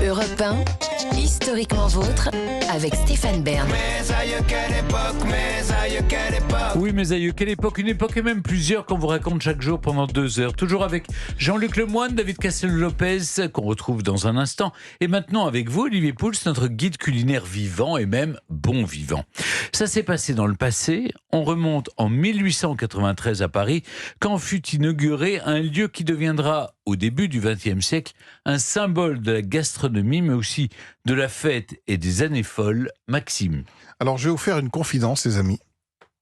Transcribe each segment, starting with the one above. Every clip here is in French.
Europe 1, historiquement vôtre, avec Stéphane Bern. Mes aïeux, quelle époque, mes aïeux, quelle époque. Oui, mes aïeux, quelle époque, une époque et même plusieurs qu'on vous raconte chaque jour pendant 2 heures. Toujours avec Jean-Luc Lemoyne, David Castel-Lopez, qu'on retrouve dans un instant. Et maintenant avec vous, Olivier Pouls, notre guide culinaire vivant et même bon vivant. Ça s'est passé dans le passé. On remonte en 1893 à Paris, quand fut inauguré un lieu qui deviendra, au début du XXe siècle, un symbole de la gastronomie, mais aussi de la fête et des années folles, Maxime. Alors, je vais vous faire une confidence, les amis.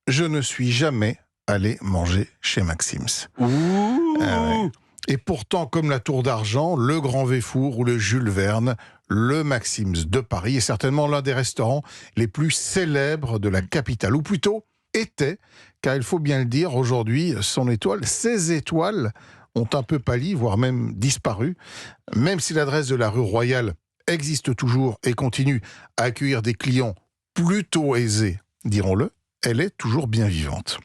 Je ne suis jamais allé manger chez Maxim's. Ouh. Et pourtant, comme la Tour d'Argent, le Grand Véfour ou le Jules Verne, le Maxim's de Paris est certainement l'un des restaurants les plus célèbres de la capitale. Ou plutôt, était, car il faut bien le dire, aujourd'hui, ses étoiles ont un peu pâli, voire même disparu. Même si l'adresse de la rue Royale existe toujours et continue à accueillir des clients plutôt aisés, dirons-le, elle est toujours bien vivante.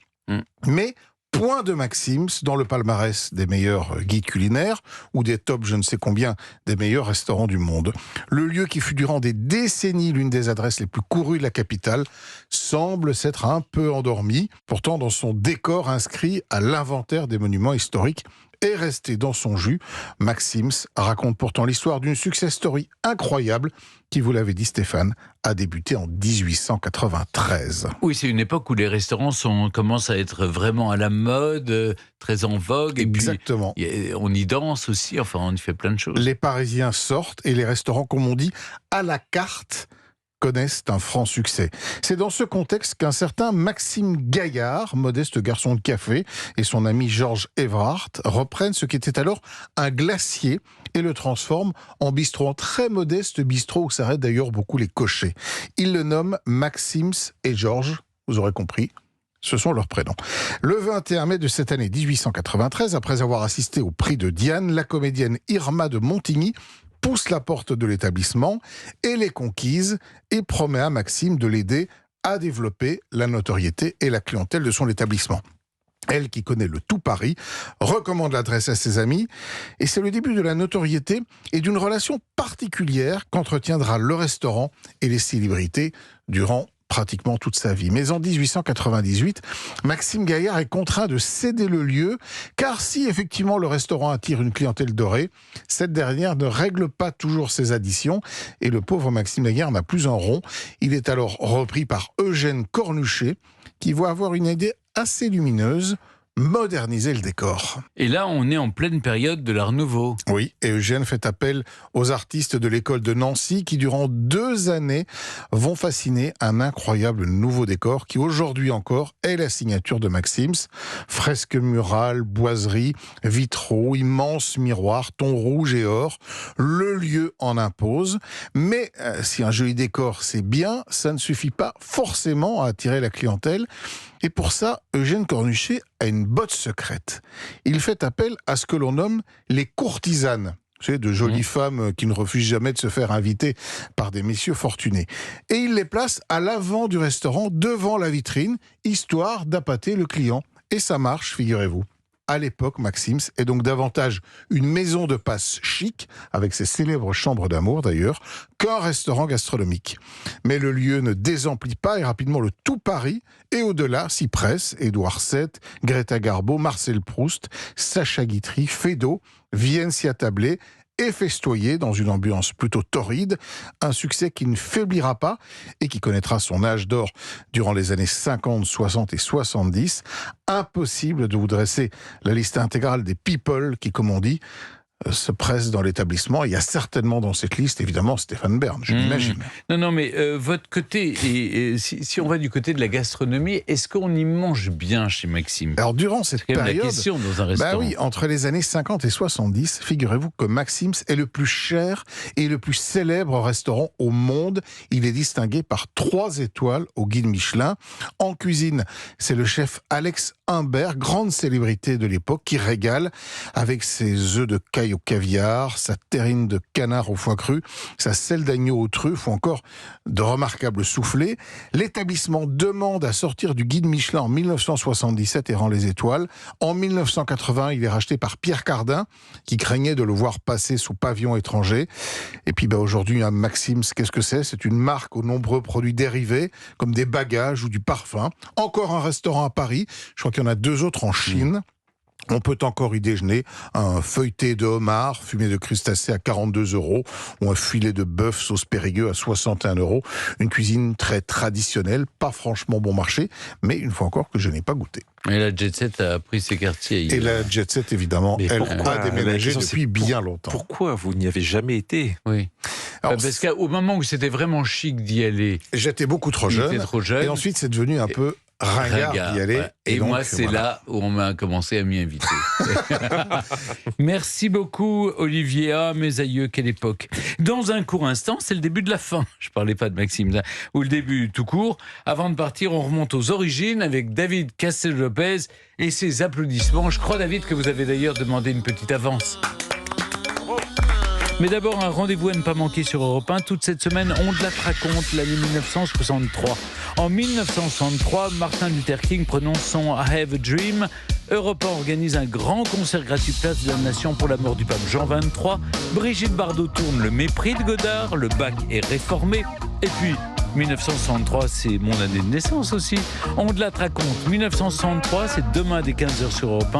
Mais point de Maxim's dans le palmarès des meilleurs guides culinaires ou des top je ne sais combien des meilleurs restaurants du monde. Le lieu qui fut durant des décennies l'une des adresses les plus courues de la capitale semble s'être un peu endormi. Pourtant, dans son décor inscrit à l'inventaire des monuments historiques et resté dans son jus, Maxim's raconte pourtant l'histoire d'une success story incroyable qui, vous l'avez dit Stéphane, a débuté en 1893. Oui, c'est une époque où les restaurants commencent à être vraiment à la mode, très en vogue. Exactement. Et puis, on y danse aussi, enfin, on y fait plein de choses. Les Parisiens sortent et les restaurants, comme on dit, à la carte, connaissent un franc succès. C'est dans ce contexte qu'un certain Maxime Gaillard, modeste garçon de café, et son ami Georges Everhart reprennent ce qui était alors un glacier et le transforment en bistrot, en très modeste bistrot où s'arrêtent d'ailleurs beaucoup les cochers. Ils le nomment Maxim's et Georges, vous aurez compris. Ce sont leurs prénoms. Le 21 mai de cette année 1893, après avoir assisté au prix de Diane, la comédienne Irma de Montigny pousse la porte de l'établissement et les conquise et promet à Maxime de l'aider à développer la notoriété et la clientèle de son établissement. Elle, qui connaît le tout Paris, recommande l'adresse à ses amis et c'est le début de la notoriété et d'une relation particulière qu'entretiendra le restaurant et les célébrités durant pratiquement toute sa vie. Mais en 1898, Maxime Gaillard est contraint de céder le lieu, car si effectivement le restaurant attire une clientèle dorée, cette dernière ne règle pas toujours ses additions, et le pauvre Maxime Gaillard n'a plus un rond. Il est alors repris par Eugène Cornuchet, qui va avoir une idée assez lumineuse: moderniser le décor. Et là, on est en pleine période de l'Art Nouveau. Oui, et Eugène fait appel aux artistes de l'école de Nancy qui, durant 2 années, vont fasciner un incroyable nouveau décor qui, aujourd'hui encore, est la signature de Maxim's. Fresques murales, boiseries, vitraux, immenses miroirs, tons rouge et or. Le lieu en impose. Mais si un joli décor, c'est bien, ça ne suffit pas forcément à attirer la clientèle. Et pour ça, Eugène Cornuchet a une botte secrète. Il fait appel à ce que l'on nomme les courtisanes. Vous savez, de jolies femmes qui ne refusent jamais de se faire inviter par des messieurs fortunés. Et il les place à l'avant du restaurant, devant la vitrine, histoire d'appâter le client. Et ça marche, figurez-vous. À l'époque, Maxim's est donc davantage une maison de passe chic, avec ses célèbres chambres d'amour d'ailleurs, qu'un restaurant gastronomique. Mais le lieu ne désemplit pas et rapidement le tout Paris, et au-delà s'y pressent Édouard VII, Greta Garbo, Marcel Proust, Sacha Guitry, Feydeau viennent s'y attabler et festoyer dans une ambiance plutôt torride, un succès qui ne faiblira pas et qui connaîtra son âge d'or durant les années 50, 60 et 70. Impossible de vous dresser la liste intégrale des people qui, comme on dit, se pressent dans l'établissement. Il y a certainement dans cette liste, évidemment, Stéphane Bern, je l'imagine. Non, mais votre côté, et si on va du côté de la gastronomie, est-ce qu'on y mange bien chez Maxime? Alors, durant cette C'est quand même période, la question dans un restaurant. oui, entre les années 50 et 70, figurez-vous que Maxim's est le plus cher et le plus célèbre restaurant au monde. Il est distingué par 3 étoiles au guide Michelin. En cuisine, c'est le chef Alex Humbert, grande célébrité de l'époque, qui régale avec ses œufs de caille volaille au caviar, sa terrine de canard au foie cru, sa selle d'agneau aux truffes ou encore de remarquables soufflés. L'établissement demande à sortir du guide Michelin en 1977 et rend les étoiles. En 1980, il est racheté par Pierre Cardin, qui craignait de le voir passer sous pavillon étranger. Et puis aujourd'hui, un Maxim's, qu'est-ce que c'est ? C'est une marque aux nombreux produits dérivés, comme des bagages ou du parfum. Encore un restaurant à Paris, je crois qu'il y en a 2 autres en Chine. On peut encore y déjeuner un feuilleté de homard, fumé de crustacés à 42 € ou un filet de bœuf sauce Périgueux à 61 €. Une cuisine très traditionnelle, pas franchement bon marché, mais une fois encore que je n'ai pas goûté. Et la Jet Set a pris ses quartiers hier. Et la Jet Set, évidemment, Mais elle pourquoi a déménagé depuis bien longtemps. Pourquoi vous n'y avez jamais été ? Oui. Alors, Parce qu'au moment où c'était vraiment chic d'y aller, j'étais beaucoup trop il était jeune, trop jeune. et ensuite c'est devenu un peu ringard d'y aller. ouais. Et donc, moi, c'est voilà. là où on m'a commencé à m'y inviter. Merci beaucoup, Olivier. Ah, mes aïeux, quelle époque. Dans un court instant, c'est le début de la fin. Je parlais pas de Maxime, là. Ou le début tout court. Avant de partir, on remonte aux origines avec David Castel-Lopez et ses applaudissements. Je crois, David, que vous avez d'ailleurs demandé une petite avance. Mais d'abord, un rendez-vous à ne pas manquer sur Europe 1. Toute cette semaine, on te la raconte, l'année 1963. En 1963, Martin Luther King prononce son I Have a Dream. Europe 1 organise un grand concert gratuit place de la Nation pour la mort du pape Jean XXIII. Brigitte Bardot tourne Le Mépris de Godard. Le bac est réformé. Et puis, 1963, c'est mon année de naissance aussi. On te la raconte. 1963, c'est demain dès 15h sur Europe 1.